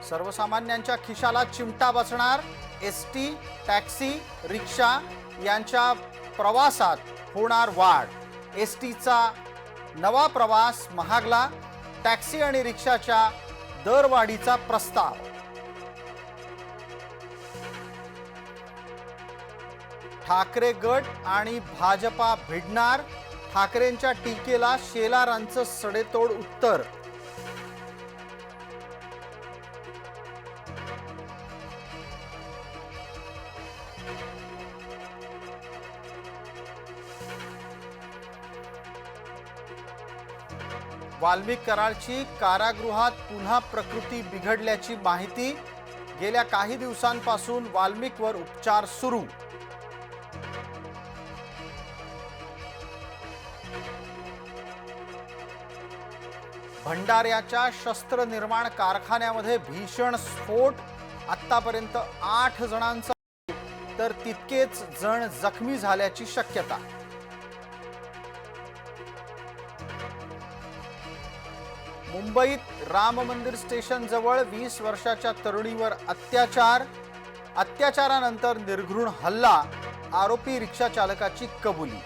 सर्वसामान्यांच्या खिशाला चिमटा बसणार। एसटी, टॅक्सी, रिक्षा यांच्या प्रवासात होणार वाढ। एसटीचा नवा प्रवास महागला। टॅक्सी आणि रिक्षाच्या दरवाढीचा प्रस्ताव। ठाकरे गट आणि भाजपा भिडणार। ठाकरेंच्या टीकेला शेलारांचं सडेतोड उत्तर। वाल्मिक कराडची कारागृहात पुन्हा प्रकृती बिघडल्याची माहिती। गेल्या काही दिवसांपासून वाल्मिकवर उपचार सुरू। भंडाऱ्याच्या शस्त्र निर्माण कारखान्यामध्ये भीषण स्फोट। आतापर्यंत 8 जणांचा तर तितकेच जण जखमी झाल्याची शक्यता। मुंबईत राम मंदिर स्टेशन जवळ 20 वर्षाच्या तरुणीवर अत्याचार। अत्याचारानंतर निर्घृण हल्ला। आरोपी रिक्षा चालकाची कबुली।